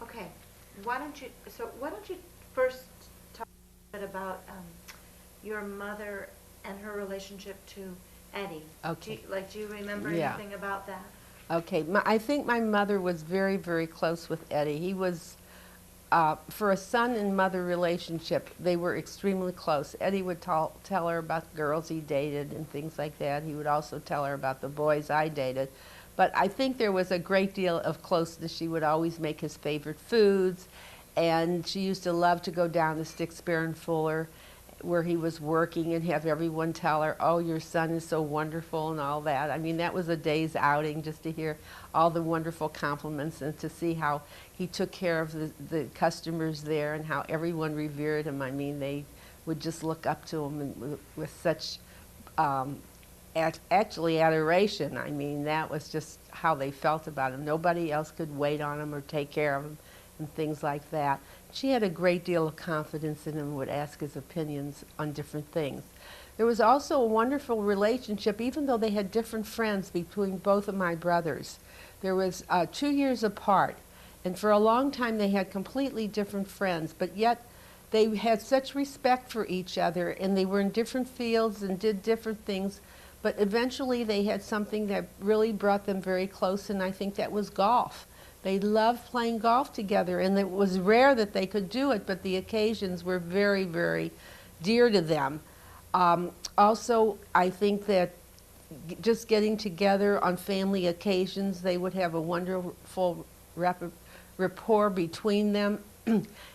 Okay, why don't you, first talk a bit about your mother and her relationship to Eddie? Okay. Do you remember Yeah. anything about that? Okay, I think my mother was very, very close with Eddie. He was, for a son and mother relationship, they were extremely close. Eddie would tell her about the girls he dated and things like that. He would also tell her about the boys I dated. But I think there was a great deal of closeness. She would always make his favorite foods, and she used to love to go down to Sticksbury and Fuller, where he was working, and have everyone tell her, "Oh, your son is so wonderful," and all that. I mean, that was a day's outing just to hear all the wonderful compliments and to see how he took care of the customers there and how everyone revered him. I mean, they would just look up to him and with such actually adoration. I mean, that was just how they felt about him. Nobody else could wait on him or take care of him and things like that. She had a great deal of confidence in him and would ask his opinions on different things. There was also a wonderful relationship, even though they had different friends, between both of my brothers. There was 2 years apart, and for a long time they had completely different friends, but yet they had such respect for each other, and they were in different fields and did different things, but eventually they had something that really brought them very close, and I think that was golf. They loved playing golf together, and it was rare that they could do it, but the occasions were very, very dear to them. Also, I think that just getting together on family occasions, they would have a wonderful rapport between them.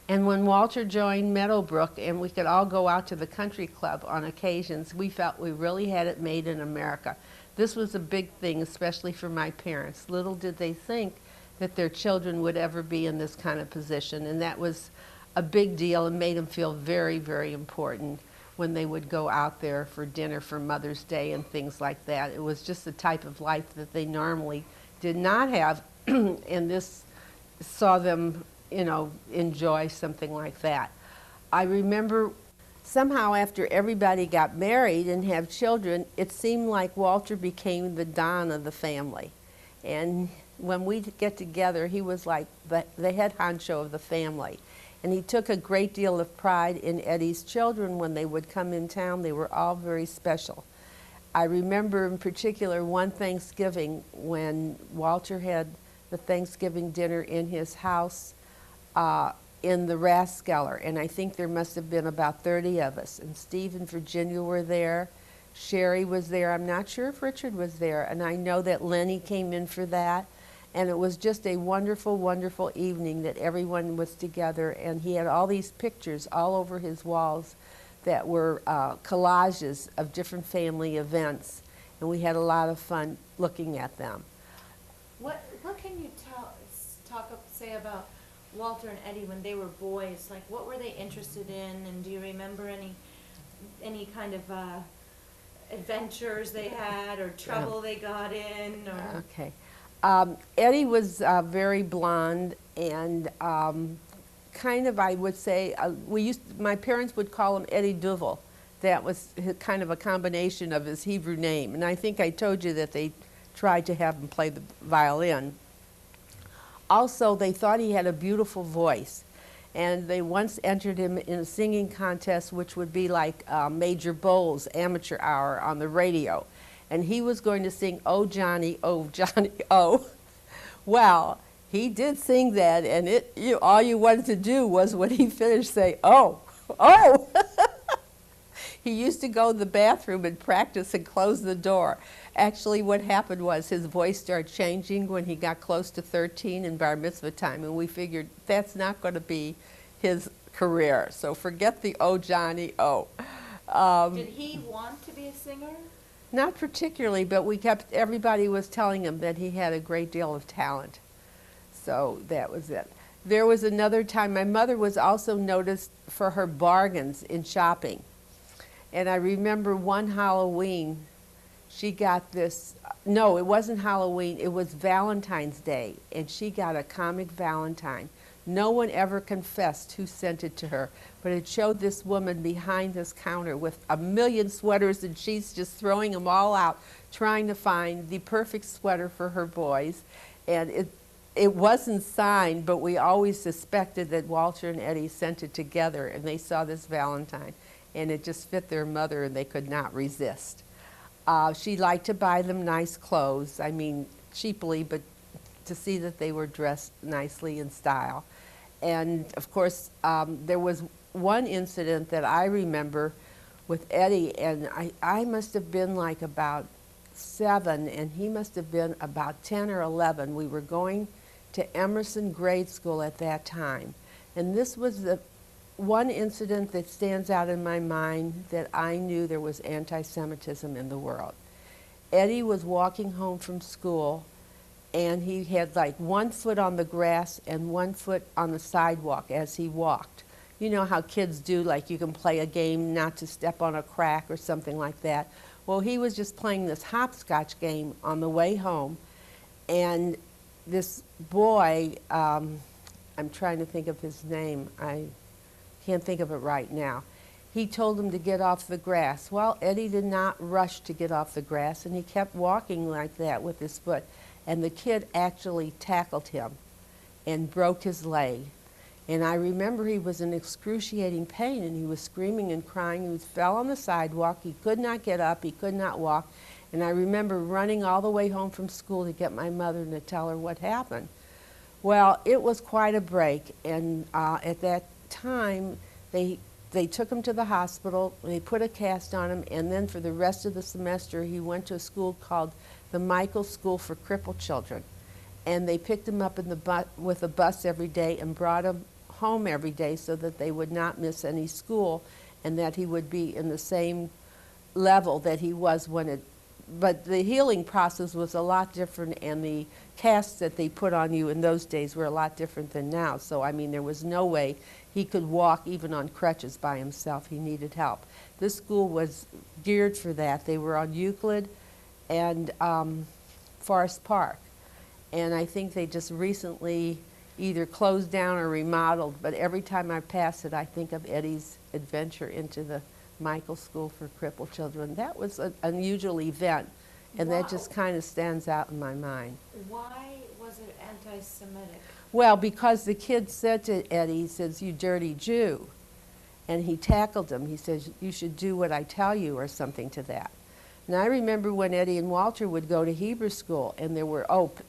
And when Walter joined Meadowbrook and we could all go out to the country club on occasions, we felt we really had it made in America. This was a big thing, especially for my parents. Little did they think that their children would ever be in this kind of position, and that was a big deal and made them feel very, very important when they would go out there for dinner for Mother's Day and things like that. It was just the type of life that they normally did not have, and this saw them, you know, enjoy something like that. I remember somehow after everybody got married and have children, it seemed like Walter became the Don of the family. And when we get together, he was like the head honcho of the family. And he took a great deal of pride in Eddie's children. When they would come in town, they were all very special. I remember in particular one Thanksgiving when Walter had the Thanksgiving dinner in his house in the Rathskeller, and I think there must have been about 30 of us. And Steve and Virginia were there. Sherry was there. I'm not sure if Richard was there, and I know that Lenny came in for that. And it was just a wonderful, wonderful evening that everyone was together, and he had all these pictures all over his walls that were collages of different family events, and we had a lot of fun looking at them. What can you say about Walter and Eddie when they were boys? Like, what were they interested in, and do you remember any kind of adventures they had or trouble they got in? Or? Okay. Eddie was very blonde and kind of, I would say, my parents would call him Eddie Duvel. That was kind of a combination of his Hebrew name. And I think I told you that they tried to have him play the violin. Also, they thought he had a beautiful voice. And they once entered him in a singing contest, which would be like Major Bowles' amateur hour on the radio. And he was going to sing, "Oh, Johnny, oh." Well, he did sing that, and all you wanted to do was, when he finished, say, "Oh, oh." He used to go to the bathroom and practice and close the door. Actually, what happened was his voice started changing when he got close to 13 in bar mitzvah time, and we figured that's not going to be his career. So forget the "Oh, Johnny, oh." Did he want to be a singer? Not particularly, but everybody was telling him that he had a great deal of talent. So that was it. There was another time, my mother was also noticed for her bargains in shopping. And I remember one Halloween, she got this, no, it wasn't Halloween, it was Valentine's Day, and she got a comic Valentine. No one ever confessed who sent it to her, but it showed this woman behind this counter with a million sweaters, and she's just throwing them all out, trying to find the perfect sweater for her boys. And it wasn't signed, but we always suspected that Walter and Eddie sent it together, and they saw this Valentine, and it just fit their mother, and they could not resist. She liked to buy them nice clothes, I mean, cheaply, but to see that they were dressed nicely in style. And of course, there was one incident that I remember with Eddie, and I must have been like about 7, and he must have been about 10 or 11. We were going to Emerson Grade School at that time. And this was the one incident that stands out in my mind that I knew there was anti-Semitism in the world. Eddie was walking home from school, and he had like one foot on the grass and one foot on the sidewalk as he walked. You know how kids do, like you can play a game not to step on a crack or something like that. Well, he was just playing this hopscotch game on the way home, and this boy, I'm trying to think of his name, I can't think of it right now. He told him to get off the grass. Well, Eddie did not rush to get off the grass, and he kept walking like that with his foot. And the kid actually tackled him and broke his leg. And I remember he was in excruciating pain, and he was screaming and crying. He fell on the sidewalk. He could not get up. He could not walk. And I remember running all the way home from school to get my mother and to tell her what happened. Well, it was quite a break. And at that time, they took him to the hospital. They put a cast on him. And then for the rest of the semester, he went to a school called the Michael School for Crippled Children. And they picked him up in the with a bus every day and brought him home every day so that they would not miss any school and that he would be in the same level that he was when it. But the healing process was a lot different, and the casts that they put on you in those days were a lot different than now. So, I mean, there was no way he could walk even on crutches by himself. He needed help. This school was geared for that. They were on Euclid and Forest Park. And I think they just recently either closed down or remodeled, but every time I pass it, I think of Eddie's adventure into the Michael School for Crippled Children. That was an unusual event, and that just kind of stands out in my mind. Why was it anti-Semitic? Well, because the kid said to Eddie, he says, "You dirty Jew," and he tackled him. He says, "You should do what I tell you," or something to that. And I remember when Eddie and Walter would go to Hebrew school, and there were,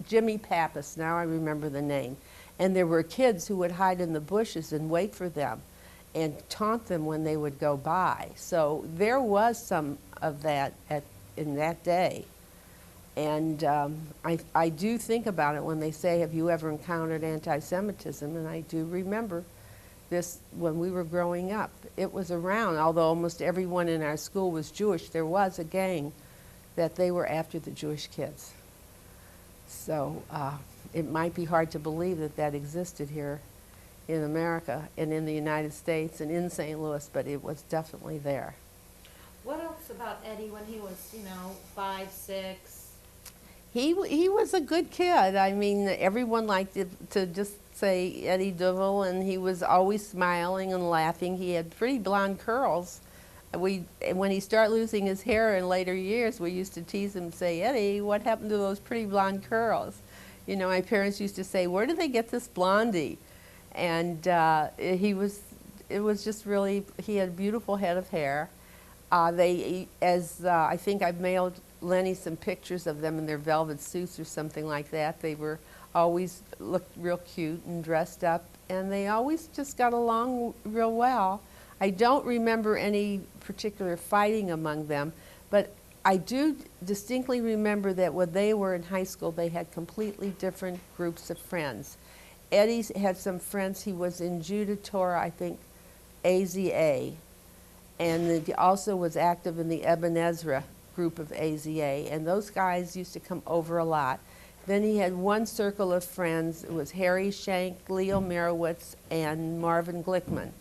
Jimmy Pappas, now I remember the name, and there were kids who would hide in the bushes and wait for them and taunt them when they would go by. So there was some of that in that day. And I do think about it when they say, have you ever encountered anti-Semitism? And I do remember this when we were growing up. It was around, although almost everyone in our school was Jewish, there was a gang that they were after the Jewish kids. So it might be hard to believe that that existed here in America and in the United States and in St. Louis, but it was definitely there. What else about Eddie when he was, 5, 6? He was a good kid. I mean, everyone liked to just say Eddie Duvall, and he was always smiling and laughing. He had pretty blonde curls. When he started losing his hair in later years, we used to tease him and say, "Eddie, what happened to those pretty blonde curls?" My parents used to say, "Where did they get this blondie?" And it was just really, he had a beautiful head of hair. I think I've mailed Lenny some pictures of them in their velvet suits or something like that. They were always looked real cute and dressed up, and they always just got along real well. I don't remember any particular fighting among them, but I do distinctly remember that when they were in high school, they had completely different groups of friends. Eddie had some friends. He was in Judah Torah, I think, AZA, and he also was active in the Eben Ezra group of AZA, and those guys used to come over a lot. Then he had one circle of friends. It was Harry Shank, Leo Merowitz, and Marvin Glickman.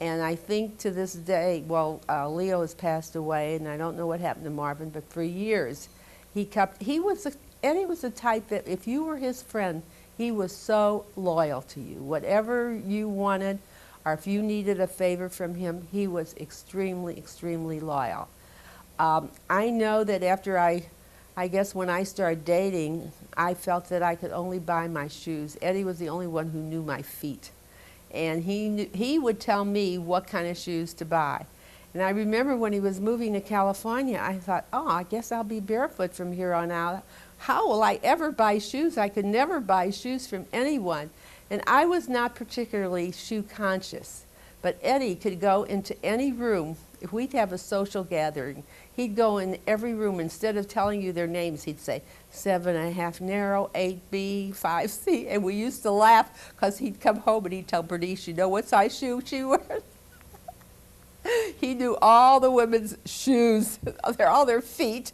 And I think to this day, Leo has passed away, and I don't know what happened to Marvin, but for years, Eddie was the type that if you were his friend, He was so loyal to you. Whatever you wanted, or if you needed a favor from him, he was extremely, extremely loyal. I know that after I guess when I started dating, I felt that I could only buy my shoes. Eddie was the only one who knew my feet. And he would tell me what kind of shoes to buy. And I remember when he was moving to California, I thought, oh, I guess I'll be barefoot from here on out. How will I ever buy shoes? I could never buy shoes from anyone. And I was not particularly shoe conscious. But Eddie could go into any room. If we'd have a social gathering, he'd go in every room. Instead of telling you their names, he'd say 7.5 narrow, 8B, 5C. And we used to laugh because he'd come home and he'd tell Bernice, you know what size shoe she wears? He knew all the women's shoes, all their feet.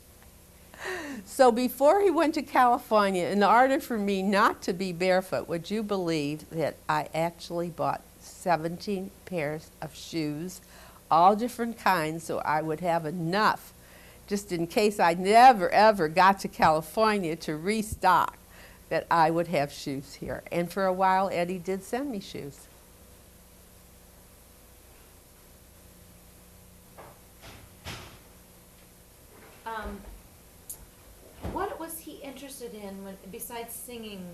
So before he went to California, in order for me not to be barefoot, would you believe that I actually bought 17 pairs of shoes, all different kinds, so I would have enough just in case I never ever got to California to restock, that I would have shoes here. And for a while, Eddie did send me shoes. What was he interested in besides singing?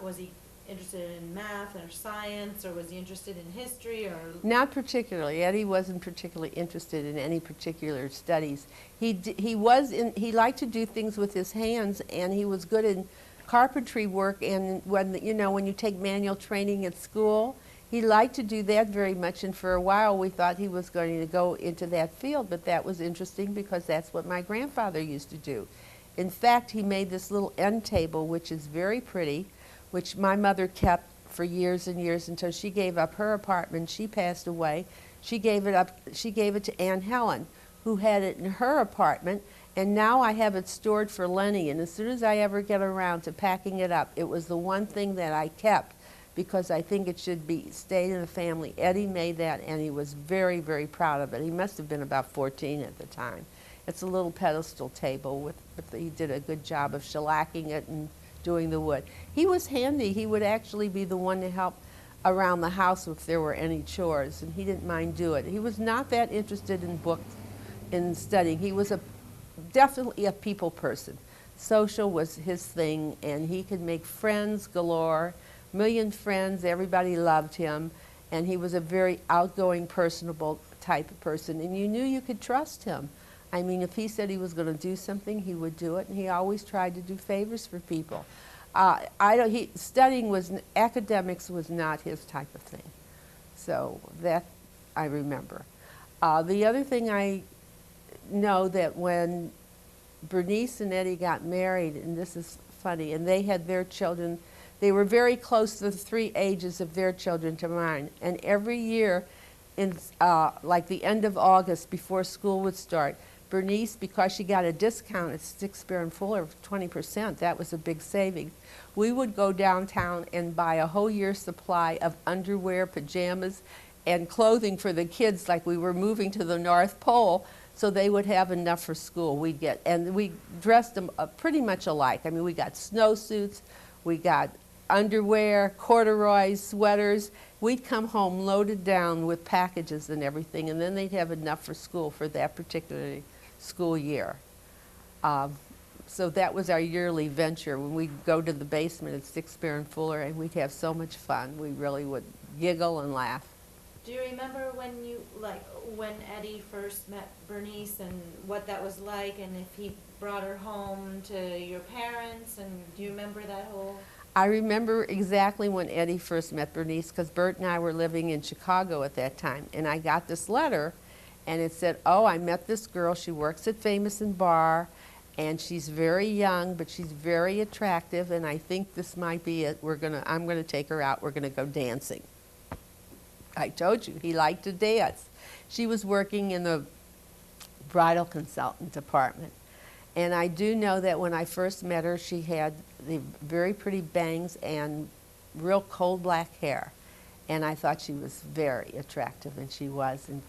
Was he interested in math or science, or was he interested in history, or? Not particularly. Eddie wasn't particularly interested in any particular studies. He liked to do things with his hands, and he was good in carpentry work. And when you take manual training at school, he liked to do that very much. And for a while, we thought he was going to go into that field, but that was interesting because that's what my grandfather used to do. In fact, he made this little end table, which is very pretty, which my mother kept for years and years until she gave up her apartment. She passed away. She gave it to Aunt Helen, who had it in her apartment, and now I have it stored for Lenny. And as soon as I ever get around to packing it up, it was the one thing that I kept because I think it should be stayed in the family. Eddie made that, and he was very, very proud of it. He must have been about 14 at the time. It's a little pedestal table he did a good job of shellacking it and doing the wood. He was handy. He would actually be the one to help around the house if there were any chores, and he didn't mind doing it. He was not that interested in books, in studying. He was definitely a people person. Social was his thing, and he could make friends galore, million friends. Everybody loved him, and he was a very outgoing, personable type of person, and you knew you could trust him. I mean, if he said he was going to do something, he would do it, and he always tried to do favors for people. Academics was not his type of thing. So that I remember. The other thing I know that when Bernice and Eddie got married, and this is funny, and they had their children, they were very close to the 3 ages of their children to mine. And every year, in like the end of August before school would start, Bernice, because she got a discount at Sticksbury and Fuller of 20%, that was a big savings, we would go downtown and buy a whole year's supply of underwear, pajamas, and clothing for the kids like we were moving to the North Pole, so they would have enough for school. And we dressed them pretty much alike. I mean, we got snowsuits, we got underwear, corduroys, sweaters. We'd come home loaded down with packages and everything, and then they'd have enough for school for that particular school year. So that was our yearly venture when we'd go to the basement at Sticksbury and Fuller, and we'd have so much fun. We really would giggle and laugh. Do you remember when Eddie first met Bernice and what that was like, and if he brought her home to your parents, and do you remember that whole? I remember exactly when Eddie first met Bernice, because Bert and I were living in Chicago at that time, and I got this letter, and it said, oh, I met this girl, she works at Famous and Bar, and she's very young, but she's very attractive, and I think this might be it. I'm gonna take her out, we're gonna go dancing. I told you, he liked to dance. She was working in the bridal consultant department. And I do know that when I first met her, she had the very pretty bangs and real coal black hair. And I thought she was very attractive, and she was. And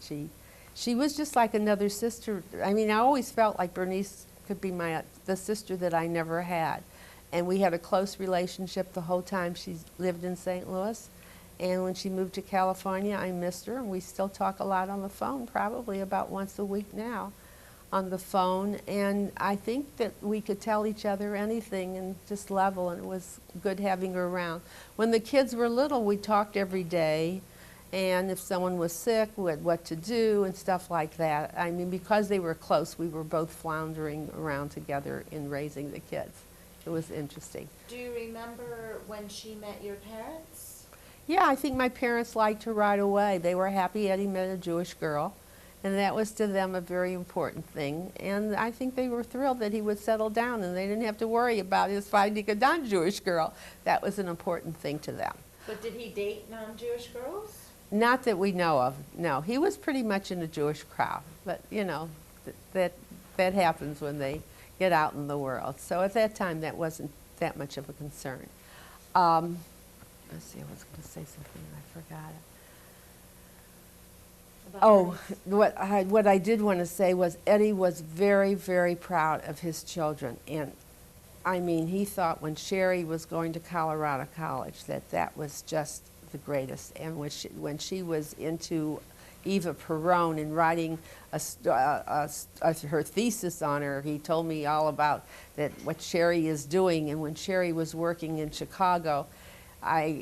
she was just like another sister. I mean, I always felt like Bernice could be the sister that I never had. And we had a close relationship the whole time she lived in St. Louis. And when she moved to California, I missed her, and we still talk a lot on the phone, probably about once a week now on the phone. And I think that we could tell each other anything and just level, and it was good having her around. When the kids were little, we talked every day, and if someone was sick, what to do and stuff like that. I mean, because they were close, we were both floundering around together in raising the kids. It was interesting. Do you remember when she met your parents? Yeah, I think my parents liked her right away. They were happy Eddie met a Jewish girl, and that was to them a very important thing. And I think they were thrilled that he would settle down and they didn't have to worry about his finding a non-Jewish girl. That was an important thing to them. But did he date non-Jewish girls? Not that we know of, no. He was pretty much in a Jewish crowd, but you know, that happens when they get out in the world. So at that time, that wasn't that much of a concern. Let's see, I was going to say something and I forgot it. About Oh, Bernice? what I did want to say was Eddie was very, very proud of his children. And I mean, he thought when Sherry was going to Colorado College that was just the greatest. And when she was into Eva Peron and writing her thesis on her, he told me all about what Sherry is doing. And when Sherry was working in Chicago,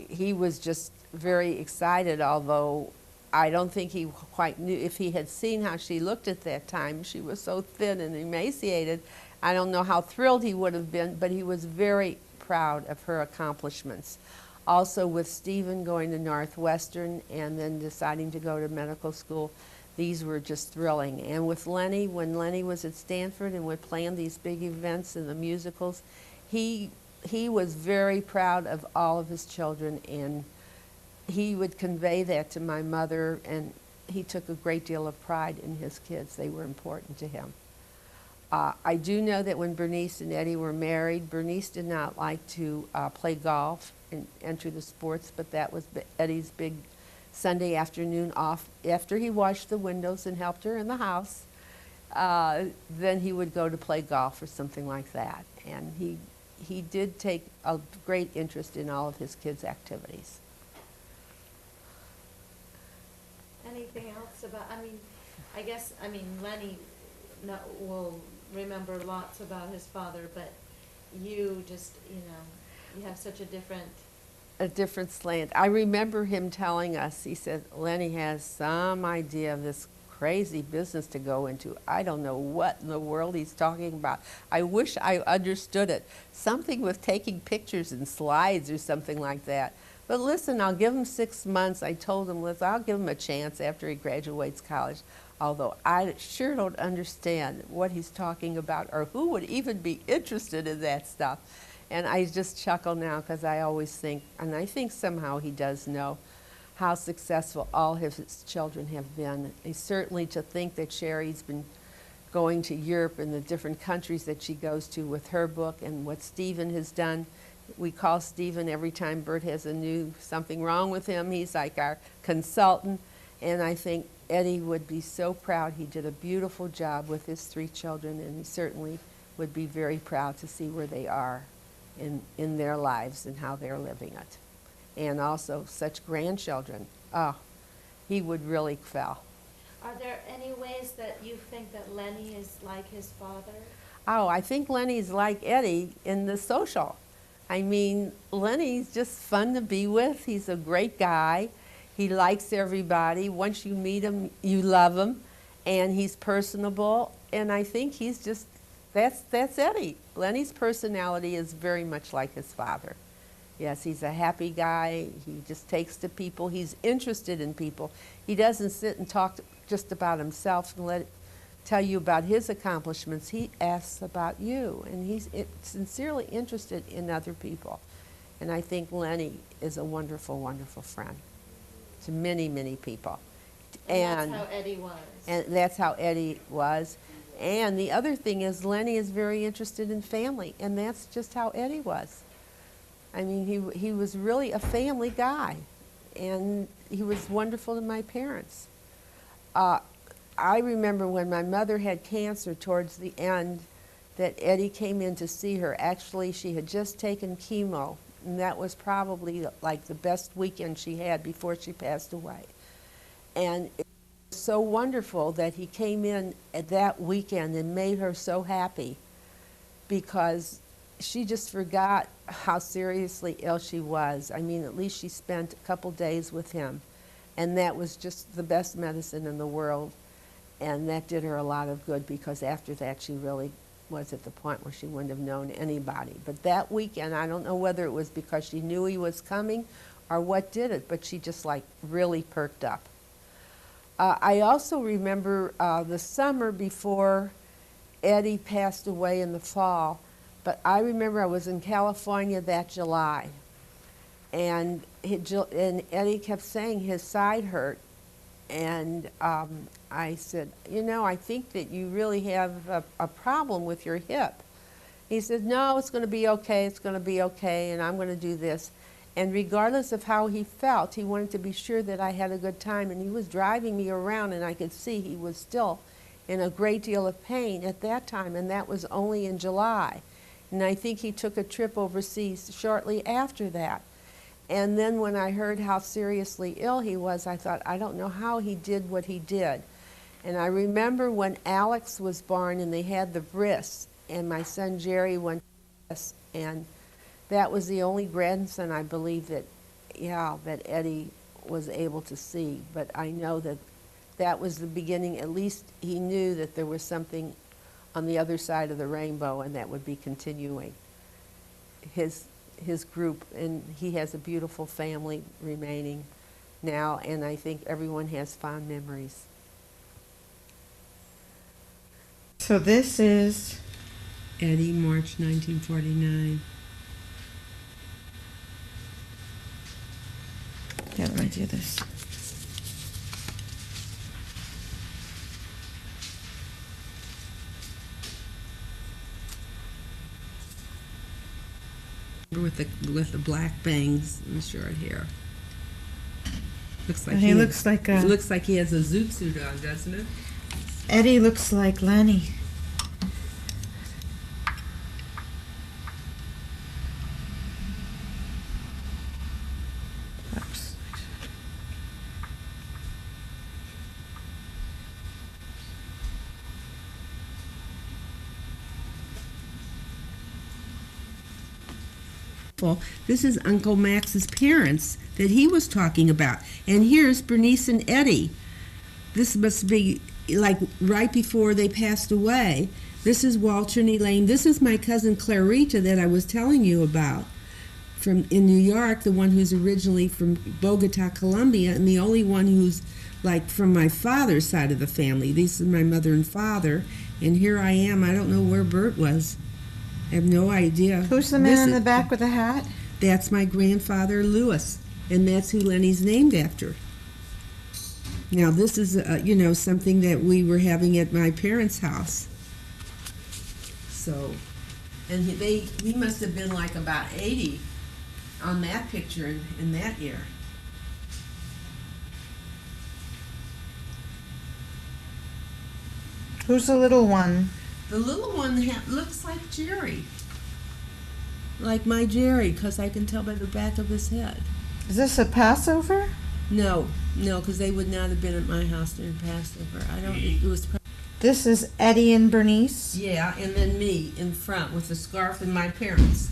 he was just very excited, although I don't think he quite knew. If he had seen how she looked at that time, she was so thin and emaciated, I don't know how thrilled he would have been, but he was very proud of her accomplishments. Also with Stephen going to Northwestern and then deciding to go to medical school, these were just thrilling. And with Lenny, when Lenny was at Stanford and would plan these big events and the musicals, he was very proud of all of his children, and he would convey that to my mother, and he took a great deal of pride in his kids. They were important to him. I do know that when Bernice and Eddie were married, Bernice did not like to play golf and enter the sports, but that was Eddie's big Sunday afternoon off. After he washed the windows and helped her in the house, then he would go to play golf or something like that. And he did take a great interest in all of his kids' activities. Anything else about, I mean, Lenny will remember lots about his father, but you just, you have such a different Slant. I remember him telling us, he said, Lenny has some idea of this crazy business to go into. I don't know what in the world he's talking about. I wish I understood it. Something with taking pictures and slides or something like that. But listen, I'll give him 6 months. I told him, listen, I'll give him a chance after he graduates college. Although I sure don't understand what he's talking about or who would even be interested in that stuff. And I just chuckle now because I always think, and I think somehow he does know how successful all his children have been. And certainly to think that Sherry's been going to Europe and the different countries that she goes to with her book, and what Stephen has done. We call Stephen every time Bert has something wrong with him. He's like our consultant. And I think Eddie would be so proud. He did a beautiful job with his 3 children, and he certainly would be very proud to see where they are in their lives and how they're living it. And also such grandchildren. Oh, he would really fell. Are there any ways that you think that Lenny is like his father? Oh, I think Lenny's like Eddie in the social. I mean, Lenny's just fun to be with. He's a great guy. He likes everybody. Once you meet him, you love him. And he's personable. And I think he's just, that's Eddie. Lenny's personality is very much like his father. Yes, he's a happy guy. He just takes to people. He's interested in people. He doesn't sit and talk just about himself and tell you about his accomplishments. He asks about you, and he's sincerely interested in other people. And I think Lenny is a wonderful, wonderful friend to many, many people. And that's how Eddie was. And that's how Eddie was. And the other thing is Lenny is very interested in family, and that's just how Eddie was. I mean, he was really a family guy, and he was wonderful to my parents. I remember when my mother had cancer towards the end, that Eddie came in to see her. Actually, she had just taken chemo, and that was probably like the best weekend she had before she passed away. And it was so wonderful that he came in at that weekend and made her so happy, because she just forgot how seriously ill she was. I mean, at least she spent a couple days with him, and that was just the best medicine in the world. And that did her a lot of good, because after that she really was at the point where she wouldn't have known anybody. But that weekend, I don't know whether it was because she knew he was coming or what did it, but she just like really perked up. I also remember the summer before Eddie passed away in the fall, but I remember I was in California that July, and Eddie kept saying his side hurt, and I said, you know, I think that you really have a problem with your hip. He said, no, it's going to be okay, it's going to be okay, and I'm going to do this. And regardless of how he felt, he wanted to be sure that I had a good time, and he was driving me around, and I could see he was still in a great deal of pain at that time, and that was only in July. And I think he took a trip overseas shortly after that. And then when I heard how seriously ill he was, I thought, I don't know how he did what he did. And I remember when Alex was born and they had the bris, and my son Jerry went to the bris, and that was the only grandson, I believe, that Eddie was able to see. But I know that that was the beginning. At least he knew that there was something on the other side of the rainbow, and that would be continuing his group. And he has a beautiful family remaining now, and I think everyone has fond memories. So this is Eddie, March 1949. yeah, let me do this. With the black bangs and short hair. Looks like He looks like it looks like he has a zoot suit on, doesn't it? Eddie looks like Lenny. Oops. This is Uncle Max's parents that he was talking about. And here's Bernice and Eddie. This must be like right before they passed away. This is Walter and Elaine. This is my cousin Clarita that I was telling you about from in New York, the one who's originally from Bogota, Colombia, and the only one who's like from my father's side of the family. These are my mother and father. And here I am. I don't know where Bert was. I have no idea. Who's the man in the back with the hat? That's my grandfather, Louis, and that's who Lenny's named after. Now, this is, something that we were having at my parents' house. So, and he must have been like about 80 on that picture in that year. Who's the little one? The little one looks like Jerry. Like my Jerry, because I can tell by the back of his head. Is this a Passover? No, because they would not have been at my house during Passover. It was... This is Eddie and Bernice. Yeah, and then me in front with the scarf and my parents.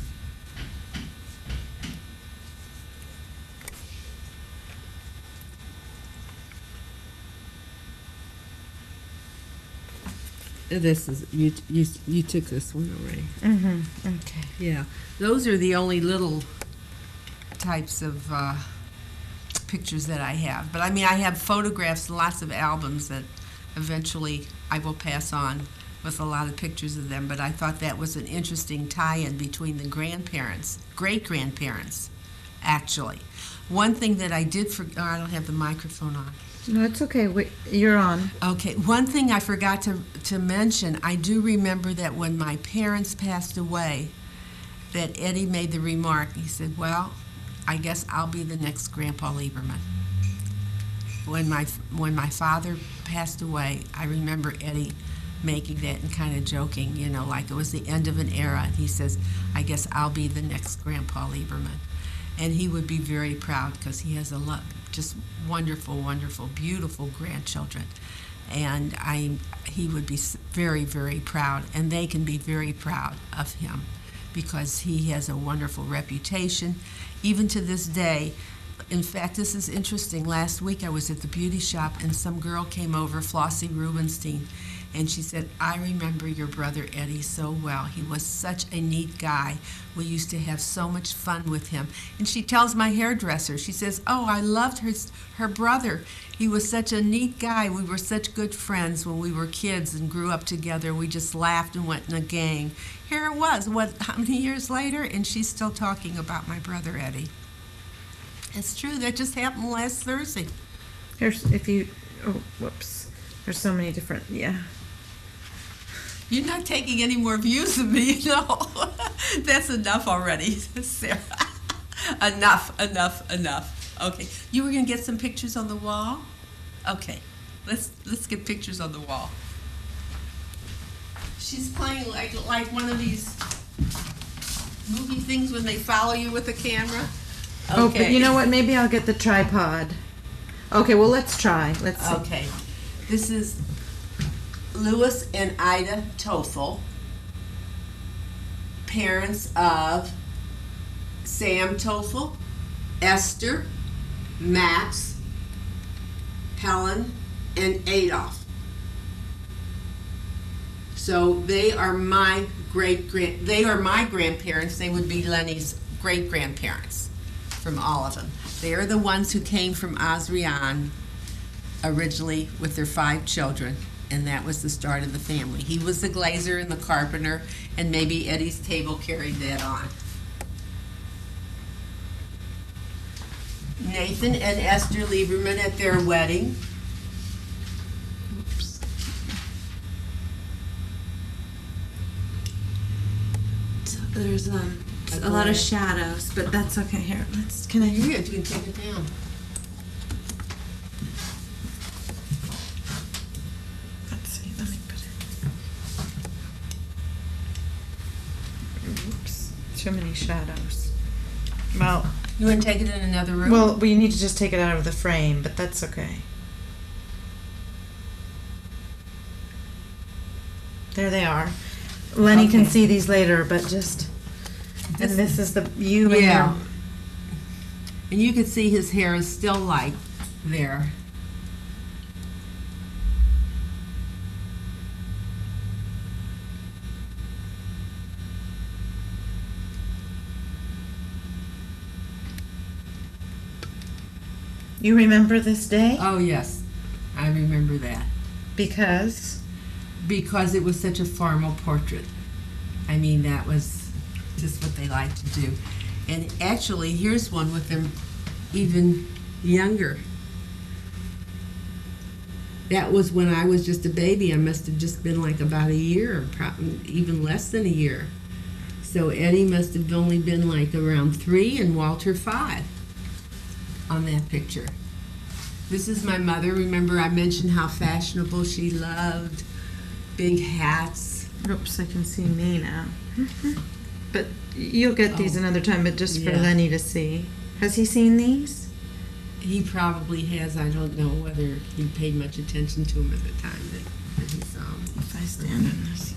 This is you took this one already. Mm-hmm. Okay. Yeah, those are the only little types of pictures that I have. But I mean, I have photographs, lots of albums that eventually I will pass on with a lot of pictures of them. But I thought that was an interesting tie-in between the grandparents, great-grandparents, actually. One thing that I did forget, I don't have the microphone on. No, it's okay. You're on. Okay, one thing I forgot to mention, I do remember that when my parents passed away, that Eddie made the remark, he said, well, I guess I'll be the next Grandpa Lieberman. When my father passed away, I remember Eddie making that and kind of joking, you know, like it was the end of an era. And he says, I guess I'll be the next Grandpa Lieberman. And he would be very proud because he has a lot, just wonderful, wonderful, beautiful grandchildren. And he would be very, very proud. And they can be very proud of him because he has a wonderful reputation, even to this day. In fact, this is interesting. Last week I was at the beauty shop and some girl came over, Flossie Rubenstein, and she said, I remember your brother Eddie so well. He was such a neat guy. We used to have so much fun with him. And she tells my hairdresser, she says, oh, I loved her brother. He was such a neat guy. We were such good friends when we were kids and grew up together. We just laughed and went in a gang. Here it was, how many years later? And she's still talking about my brother Eddie. It's true, that just happened last Thursday. There's whoops. There's so many different, yeah. You're not taking any more views of me, no. That's enough already, Sarah. Enough. Okay, you were gonna get some pictures on the wall? Okay, let's get pictures on the wall. She's playing like one of these movie things when they follow you with a camera. Okay. Oh, but you know what? Maybe I'll get the tripod. Okay, well, let's try. Let's see. Okay. This is Louis and Ida Toffel, parents of Sam Toffel, Esther, Max, Helen, and Adolf. So they are my grandparents. They would be Lenny's great-grandparents. From all of them. They are the ones who came from Osrian originally with their 5 children, and that was the start of the family. He was the glazer and the carpenter, and maybe Eddie's table carried that on. Nathan and Esther Lieberman at their wedding. Oops. So there's a lot of shadows, but that's okay. Here, can I? You can take it down. Let's see, let me put it. Oops, too many shadows. Well, You want to take it in another room? well, we need to just take it out of the frame, but that's okay. There they are. Lenny can Okay. see these later, but just, and this is the, you and Yeah. your, And you can see his hair is still light there. you remember this day? Oh, yes. I remember that. Because? Because it was such a formal portrait. I mean, that was just what they like to do. And actually, here's one with them even younger. That was when I was just a baby. I must have just been like about a year, probably even less than a year. So Eddie must have only been like around 3 and Walter 5 on that picture. This is my mother. Remember I mentioned how fashionable she loved, big hats. Oops, I can see me now. But you'll get these another time, but just for Yeah. Lenny to see. Has he seen these? He probably has. I don't know whether he paid much attention to him at the time that he saw him. If I stand on this.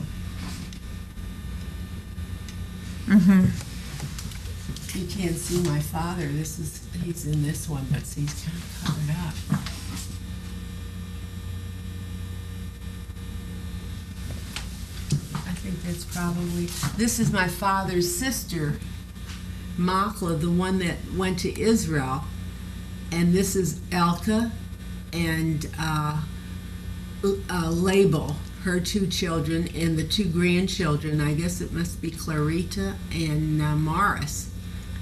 Mm-hmm. You can't see my father. He's in this one, but see, he's kind of covered up. I think that's probably, this is my father's sister, Machla, the one that went to Israel. And this is Elka and Label, her 2 children, and the 2 grandchildren. I guess it must be Clarita and Morris.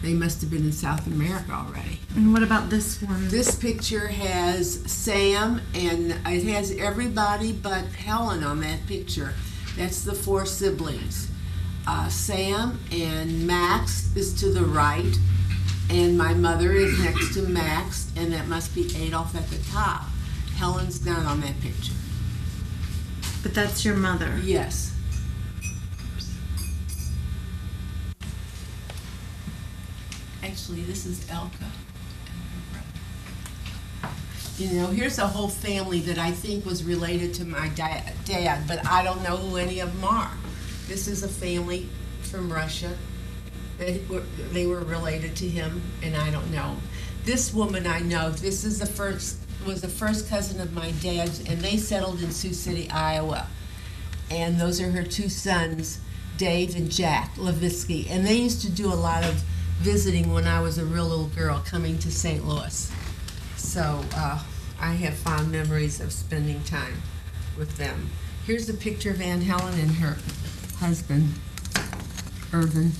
They must have been in South America already. And what about this one? This picture has Sam, and it has everybody but Helen on that picture. That's the 4 siblings. Sam and Max is to the right, and my mother is next to Max, and that must be Adolf at the top. Helen's not on that picture. But that's your mother. Yes. Actually, this is Elka and her brother. You know, here's a whole family that I think was related to my dad, but I don't know who any of them are. This is a family from Russia. They were related to him, and I don't know. This woman I know, this is was the first cousin of my dad's, and they settled in Sioux City, Iowa. And those are her two sons, Dave and Jack Levitsky. And they used to do a lot of visiting when I was a real little girl, coming to St. Louis. So I have fond memories of spending time with them. Here's a picture of Aunt Helen and her husband, Irvin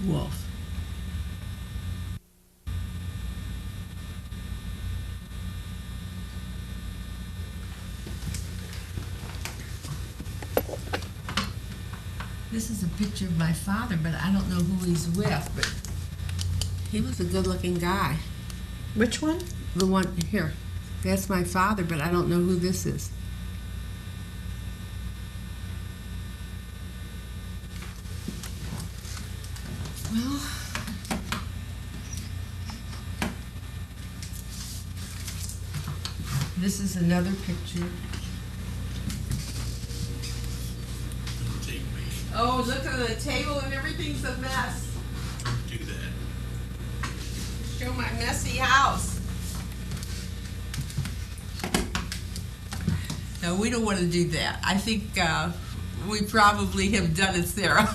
Wolf. This is a picture of my father, but I don't know who he's with, but he was a good-looking guy. Which one? The one here. That's my father, but I don't know who this is. Well, this is another picture. Oh, look at the table and everything's a mess. Do that. Show my messy house. No, we don't want to do that. I think we probably have done it, Sarah.